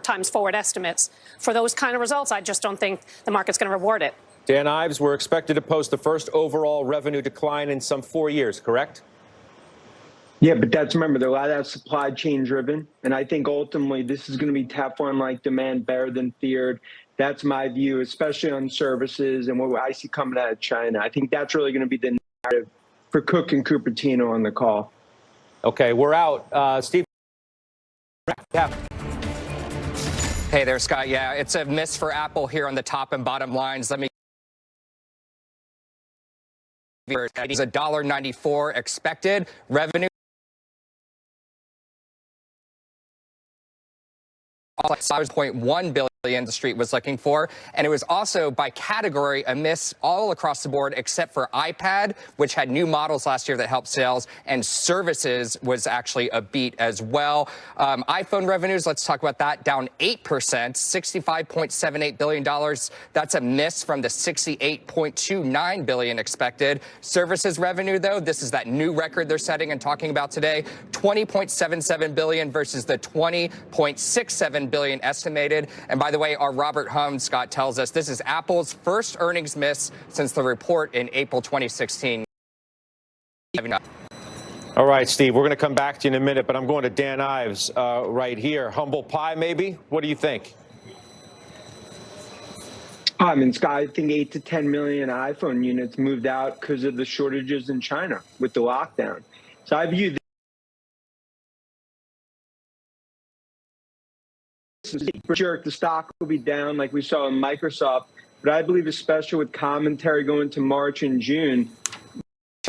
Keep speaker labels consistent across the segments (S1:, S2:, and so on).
S1: times forward estimates. For those kind of results, I just don't think the market's going to reward it.
S2: Dan Ives, we're expected to post the first overall revenue decline in some 4 years, correct?
S3: Yeah, but remember, a lot of that supply chain driven. And I think ultimately this is going to be Teflon-like demand, better than feared. That's my view, especially on services and what I see coming out of China. I think that's really going to be the narrative for Cook and Cupertino on the call.
S2: Okay, we're out. Steve. Yeah.
S4: Hey there, Scott. Yeah, it's a miss for Apple here on the top and bottom lines. Let me. It's $1.94 expected revenue. $5.1 billion the street was looking for, and it was also by category a miss all across the board except for iPad, which had new models last year that helped sales, and services was actually a beat as well. iPhone revenues, let's talk about that, down 8%, $65.78 billion. That's a miss from the $68.29 billion expected. Services revenue, though, this is that new record they're setting and talking about today, $20.77 billion versus the $20.67 billion estimated. And by the way, our Robert Hum, Scott, tells us this is Apple's first earnings miss since the report in April 2016.
S2: All right, Steve, we're going to come back to you in a minute, but I'm going to Dan Ives right here. Humble pie, maybe? What do you think?
S3: I mean, Scott, I think 8 to 10 million iPhone units moved out because of the shortages in China with the lockdown. So I view for sure the stock will be down like we saw in Microsoft, but I believe especially with commentary going to March and June,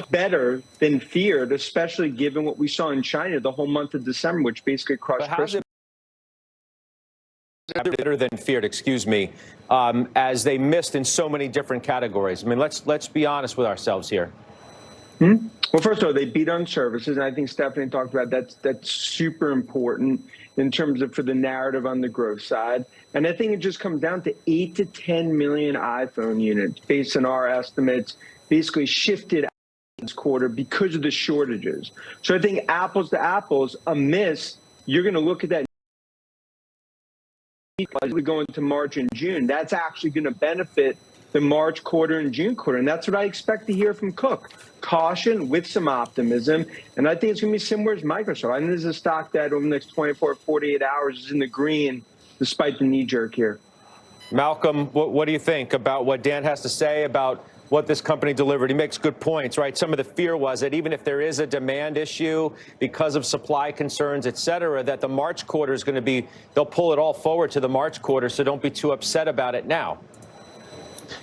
S3: better than feared, especially given what we saw in China the whole month of December, which basically crushed Christmas.
S2: Better than feared, excuse me, as they missed in so many different categories. I mean, let's be honest with ourselves here.
S3: Well, first of all, they beat on services, and I think Stephanie talked about that's super important in terms of for the narrative on the growth side. And I think it just comes down to 8 to 10 million iPhone units based on our estimates, basically shifted this quarter because of the shortages. So I think apples to apples, a miss, you're going to look at that as we go into March and June. That's actually going to benefit the March quarter and June quarter. And that's what I expect to hear from Cook. Caution with some optimism. And I think it's going to be similar as Microsoft. I think this is a stock that over the next 24, 48 hours is in the green, despite the knee jerk here.
S2: Malcolm, what do you think about what Dan has to say about what this company delivered? He makes good points, right? Some of the fear was that even if there is a demand issue because of supply concerns, et cetera, that the March quarter is going to be, they'll pull it all forward to the March quarter. So don't be too upset about it now.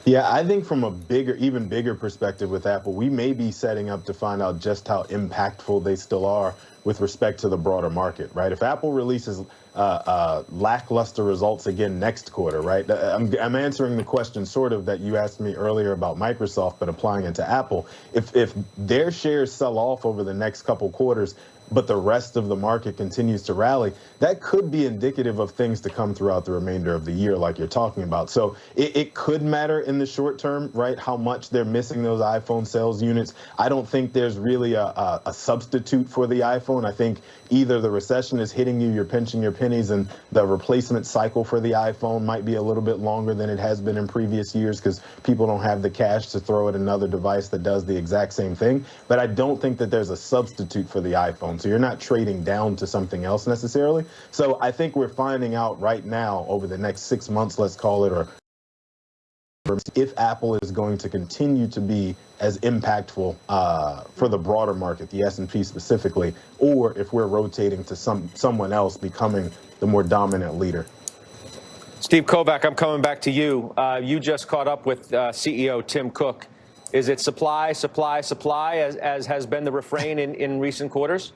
S5: Yeah, I think from a even bigger perspective with Apple, we may be setting up to find out just how impactful they still are with respect to the broader market, right? If Apple releases lackluster results again next quarter, right? I'm answering the question sort of that you asked me earlier about Microsoft, but applying it to Apple. If their shares sell off over the next couple quarters, but the rest of the market continues to rally, that could be indicative of things to come throughout the remainder of the year, like you're talking about. So it could matter in the short term, right, how much they're missing those iPhone sales units. I don't think there's really a substitute for the iPhone. I think either the recession is hitting you, you're pinching your pennies, and the replacement cycle for the iPhone might be a little bit longer than it has been in previous years because people don't have the cash to throw at another device that does the exact same thing. But I don't think that there's a substitute for the iPhone. So you're not trading down to something else necessarily. So I think we're finding out right now over the next 6 months, let's call it, or if Apple is going to continue to be as impactful for the broader market, the S&P specifically, or if we're rotating to someone else becoming the more dominant leader.
S2: Steve Kovac, I'm coming back to you. You just caught up with CEO Tim Cook. Is it supply, supply, supply, as has been the refrain in recent quarters?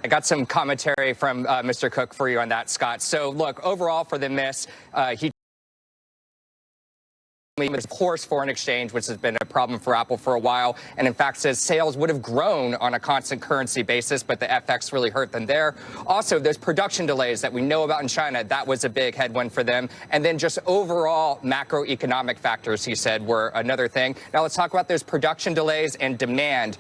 S4: I got some commentary from Mr. Cook for you on that, Scott. So, look, overall for the miss, he of course, foreign exchange, which has been a problem for Apple for a while, and in fact says sales would have grown on a constant currency basis, but the FX really hurt them there. Also, there's production delays that we know about in China. That was a big headwind for them. And then just overall macroeconomic factors, he said, were another thing. Now let's talk about those production delays and demand.